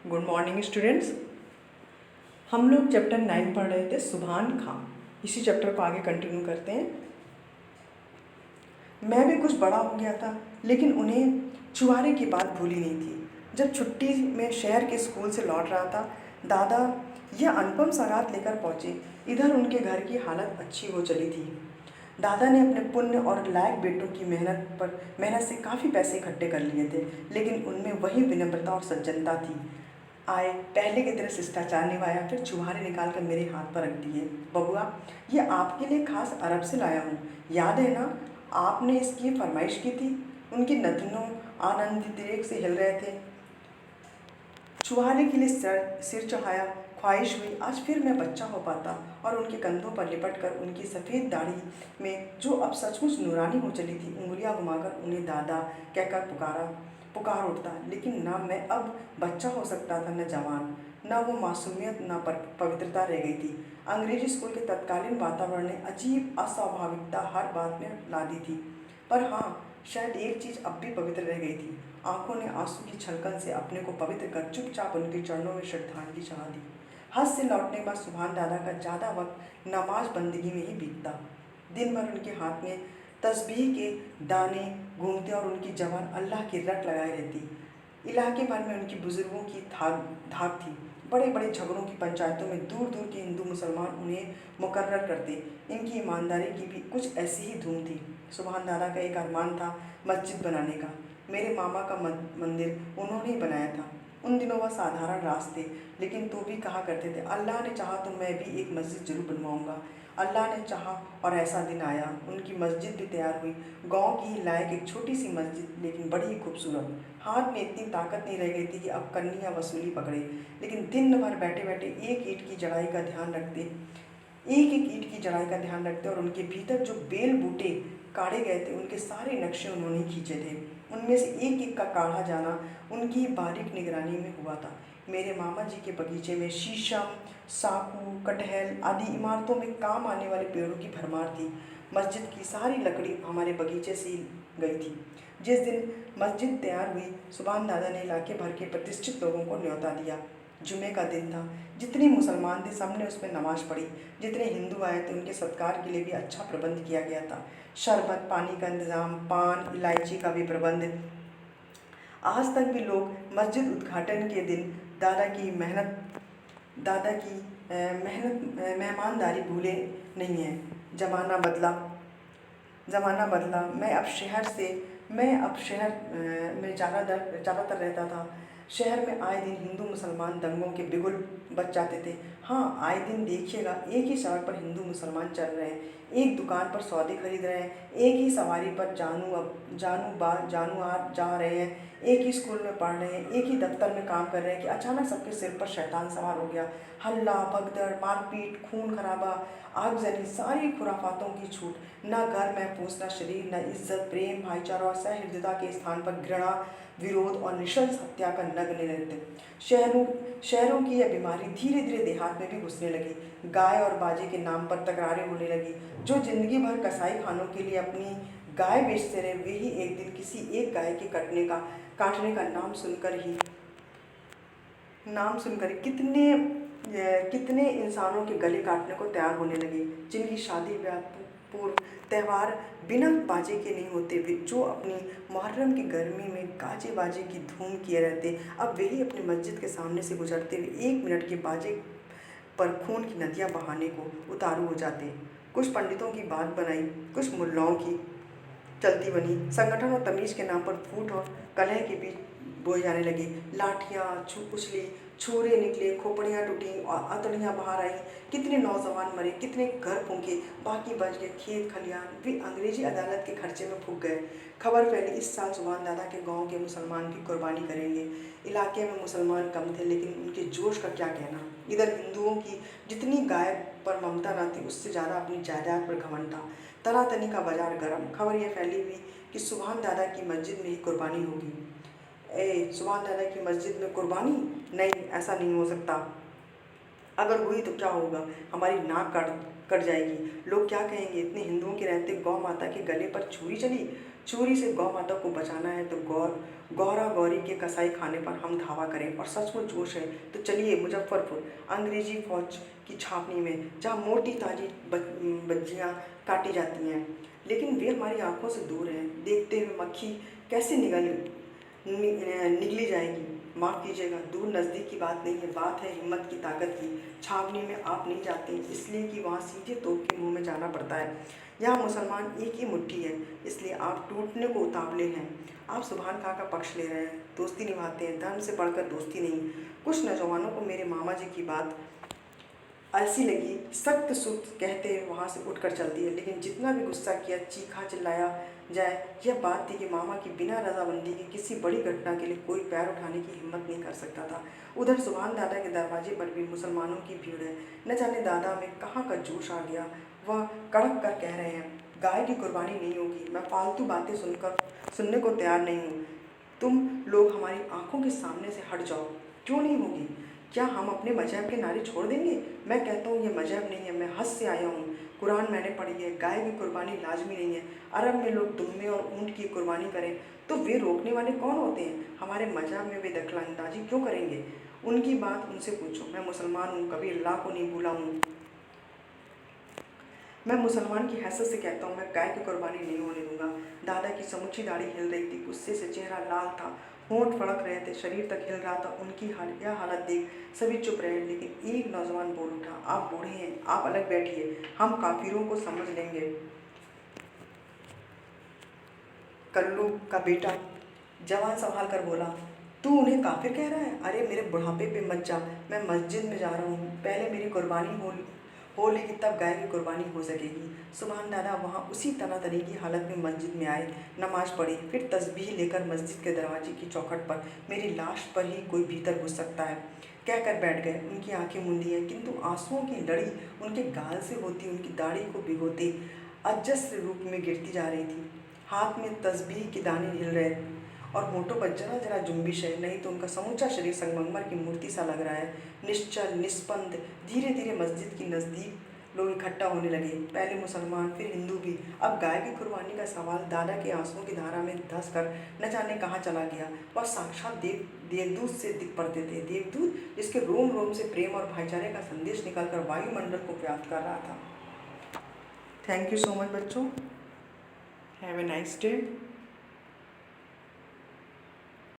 Good morning students. हम लोग chapter 9 पढ़ रहे थे, सुभान खां। इसी चैप्टर को आगे कंटिन्यू करते हैं। मैं भी कुछ बड़ा हो गया था, लेकिन उन्हें चुहारे की बात भूली नहीं थी। जब छुट्टी में शहर के स्कूल से लौट रहा था, दादा यह अनुपम सौगात लेकर पहुँचे। इधर उनके घर की हालत अच्छी हो चली थी। दादा ने अपने पुण्य और लायक बेटों की मेहनत से काफ़ी पैसे इकट्ठे कर लिए थे, लेकिन उनमें वही विनम्रता और सज्जनता थी। आए, पहले की तरह शिष्टाचार निभाया, फिर चुहारे निकाल कर मेरे हाथ पर रख दिए। बबुआ, ये आपके लिए खास अरब से लाया हूँ, याद है ना? आपने इसकी फरमाइश की थी। उनकी नथनों आनंदित से हिल रहे थे। चुहारे के लिए सिर चढ़ाया। ख्वाहिश हुई आज फिर मैं बच्चा हो पाता और उनके कंधों पर लिपट कर उनकी सफ़ेद दाढ़ी में, जो अब सचमुच नूरानी हो चली थी, उंगलियां घुमाकर उन्हें दादा कहकर पुकार उठता। लेकिन ना मैं अब बच्चा हो सकता था, न जवान, न वो मासूमियत, न पवित्रता रह गई थी। अंग्रेजी स्कूल के तत्कालीन वातावरण ने अजीब अस्वाभाविकता हर बात में ला दी थी। पर हाँ, शायद एक चीज़ अब भी पवित्र रह गई थी। आंखों ने आंसू की छलकन से अपने को पवित्र कर चुपचाप उनके चरणों में श्रद्धांजलि चढ़ा दी। हज से लौटने के बाद सुभान दादा का ज़्यादा वक्त नमाज बंदगी में ही बीतता। दिन भर उनके हाथ में तस्बीह के दाने घूमते और उनकी जबान अल्लाह की रट लगाए रहती। इलाके भर में उनकी बुजुर्गों की धाक थी। बड़े बड़े झगड़ों की पंचायतों में दूर दूर के हिंदू मुसलमान उन्हें मुकर्रर करते। इनकी ईमानदारी की भी कुछ ऐसी ही धूम थी। सुभान दादा का एक अरमान था मस्जिद बनाने का। मेरे मामा का मंदिर उन्होंने ही बनाया था। उन दिनों वह साधारण रास थे, लेकिन तो भी कहा करते थे, अल्लाह ने चाहा तो मैं भी एक मस्जिद जरूर बनवाऊंगा। अल्लाह ने चाहा और ऐसा दिन आया। उनकी मस्जिद भी तैयार हुई। गांव की ही लायक एक छोटी सी मस्जिद, लेकिन बड़ी ही खूबसूरत। हाथ में इतनी ताकत नहीं रह गई थी कि अब करनी या वसूली पकड़े, लेकिन दिन भर बैठे बैठे एक ईंट की जड़ाई का ध्यान रखते, एक एक ईंट की जड़ाई का ध्यान रखते और उनके भीतर जो बेल बूटे काढ़े गए थे, उनके सारे नक्शे उन्होंने खींचे थे। उनमें से एक एक का काढ़ा जाना उनकी बारीक निगरानी में हुआ था। मेरे मामा जी के बगीचे में शीशम, साखू, कटहल आदि इमारतों में काम आने वाले पेड़ों की भरमार थी। मस्जिद की सारी लकड़ी हमारे बगीचे से ही गई थी। जिस दिन मस्जिद तैयार हुई, सुभान दादा ने इलाके भर के प्रतिष्ठित लोगों को न्योता दिया। जुमे का दिन था। जितने मुसलमान थे सब ने उसमें नमाज पढ़ी। जितने हिंदू आए थे उनके सत्कार के लिए भी अच्छा प्रबंध किया गया था। शरबत पानी का इंतज़ाम, पान इलायची का भी प्रबंध। आज तक भी लोग मस्जिद उद्घाटन के दिन दादा की मेहमानदारी भूले नहीं है। ज़माना बदला। मैं अब शहर में ज़्यादातर रहता था। शहर में आए दिन हिंदू मुसलमान दंगों के बिगुल बच जाते थे। हाँ, आए दिन देखिएगा, एक ही सड़क पर हिंदू मुसलमान चल रहे हैं, एक दुकान पर सौदे खरीद रहे हैं, एक ही सवारी पर जानू आ जा रहे हैं, एक ही स्कूल में पढ़ रहे हैं, एक ही दफ्तर में काम कर रहे हैं कि अचानक सबके सिर पर शैतान सवार हो गया। हल्ला भगदड़, मारपीट, खून खराबा, आगजनी, सारी खुराफातों की छूट। न घर महफूज, न शरीर, न इज्जत, प्रेम, भाईचारा और सहृदयता के स्थान पर घृणा, विरोध और निशंस हत्या का नग्न नृत्य। शहरों की यह बीमारी धीरे धीरे देहात में भी घुसने लगी। गाय और बाजे के नाम पर तकरारें होने लगी। जो जिंदगी भर कसाई खानों के लिए अपनी गाय बेचते रहे, वे ही एक दिन किसी एक गाय के काटने का नाम सुनकर कितने इंसानों के गले काटने को तैयार होने लगे। जिनकी शादी ब्याह पूर्व त्यौहार बिना बाजे के नहीं होते, वे जो अपनी मुहर्रम की गर्मी में गाजे बाजे की धूम किए रहते, अब वही अपनी मस्जिद के सामने से गुजरते हुए 1 मिनट के बाजे पर खून की नदियाँ बहाने को उतारू हो जाते। कुछ पंडितों की बात बनाई, कुछ मुल्लाओं की चलती बनी। संगठन और तमीज़ के नाम पर फूट और कलह के बीच बोए जाने लगे। लाठियाँ उछली, छुरे निकले, खोपड़ियाँ टूटी और अतड़ियाँ बाहर आईं। कितने नौजवान मरे, कितने घर फूंके, बाकी बच गए खेत खलियान, वे अंग्रेजी अदालत के खर्चे में फूंक गए। खबर फैली, इस साल सुभान दादा के गांव के मुसलमान भी कुर्बानी करेंगे। इलाके में मुसलमान कम थे, लेकिन उनके जोश का क्या कहना। इधर हिंदुओं की जितनी गाय पर ममता न थी, उससे ज़्यादा अपनी जायदाद पर घमंड था। तनातनी का बाजार गर्म। खबर यह फैली हुई कि सुभान दादा की मस्जिद में ही कुर्बानी होगी। सुभान दादा की मस्जिद में कुर्बानी? नहीं, ऐसा नहीं हो सकता। अगर हुई तो क्या होगा? हमारी नाक कट जाएगी। लोग क्या कहेंगे? इतने हिंदुओं के रहते गौ माता के गले पर छुरी चली चोरी से गौ माता को बचाना है तो गौरा गौरी के कसाई खाने पर हम धावा करें, और सचमुच जोश है तो चलिए मुजफ्फरपुर अंग्रेजी फौज की छावनी में, जहाँ मोटी ताजी बज्जियाँ काटी जाती हैं, लेकिन वे हमारी आंखों से दूर हैं। देखते हुए मक्खी कैसे निगली जाएगी। माफ़ कीजिएगा, दूर नज़दीक की बात नहीं है, बात है हिम्मत की, ताकत की। छावनी में आप नहीं जाते इसलिए कि वहाँ सीधे तोप के मुंह में जाना पड़ता है। यहाँ मुसलमान एक ही मुट्ठी है, इसलिए आप टूटने को उतावले हैं। आप सुभान खां का पक्ष ले रहे हैं, दोस्ती निभाते हैं, धर्म से बढ़कर दोस्ती नहीं। कुछ नौजवानों को मेरे मामा जी की बात ऐसी लगी, सख्त सुत कहते वहाँ से उठकर चल दिए, लेकिन जितना भी गुस्सा किया, चीखा चिल्लाया जाए, यह बात थी कि मामा की बिना रजामंदी के किसी बड़ी घटना के लिए कोई पैर उठाने की हिम्मत नहीं कर सकता था। उधर सुभान दादा के दरवाजे पर भी मुसलमानों की भीड़ है। न जाने दादा में कहाँ का जोश आ गया, वह कड़क कर कह रहे हैं, गाय की कुर्बानी नहीं होगी। मैं फालतू बातें सुनने को तैयार नहीं हूँ। तुम लोग हमारी आंखों के सामने से हट जाओ। क्यों नहीं होगी? क्या हम अपने मजहब के नारे छोड़ देंगे? मैं कहता हूँ ये मजहब नहीं है, मैं हज से आया हूँ। कुरान मैंने पढ़ी है, गाय की कुर्बानी लाजमी नहीं है। अरब में लोग दुम्बे और ऊँट की कुर्बानी करें तो वे रोकने वाले कौन होते हैं? हमारे मजहब में वे दखलंदाजी क्यों करेंगे? उनकी बात उनसे पूछो। मैं मुसलमान हूँ, कभी अल्लाह को नहीं भूला हूँ। मैं मुसलमान की हैसियत से कहता हूँ, मैं गाय की कुर्बानी नहीं होने दूंगा। दादा की समूची दाढ़ी हिल रही थी, गुस्से से चेहरा लाल था, होंठ फड़क रहे थे, शरीर तक हिल रहा था। उनकी यह हालत देख सभी चुप रहे, लेकिन एक नौजवान बोल उठा, आप बूढ़े हैं, आप अलग बैठिए, हम काफिरों को समझ लेंगे। कल्लू का बेटा जवान संभाल कर बोला, तू उन्हें काफिर कह रहा है? अरे मेरे बुढ़ापे पे मत जा, मैं मस्जिद में जा रहा हूँ, पहले मेरी कुर्बानी हो लेगी, तब गाय की कुर्बानी हो सकेगी। सुभान दादा वहाँ उसी तनातनी की हालत में मस्जिद में आए, नमाज पढ़ी, फिर तस्बीह लेकर मस्जिद के दरवाजे की चौखट पर, मेरी लाश पर ही कोई भीतर घुस सकता है, कहकर बैठ गए। उनकी आंखें मूंदी हैं, किंतु आंसुओं की लड़ी उनके गाल से होती उनकी दाढ़ी को भिगोते अजस्र रूप में गिरती जा रही थी। हाथ में तस्बीह के दाने हिल रहे और होठों पर जरा जरा जुम्बिश है, नहीं तो उनका समूचा शरीर संगमरमर की मूर्ति सा लग रहा है, निश्चल निस्पंद। धीरे धीरे मस्जिद के नज़दीक लोग इकट्ठा होने लगे, पहले मुसलमान फिर हिंदू भी। अब गाय की कुर्बानी का सवाल दादा के आंसुओं की धारा में धंस कर न जाने कहाँ चला गया। वह साक्षात देवदूत से दिख पड़ते थे, देवदूत जिसके रोम रोम से प्रेम और भाईचारे का संदेश निकालकर वायुमंडल को व्याप्त कर रहा था। थैंक यू सो मच बच्चों। Have a nice day.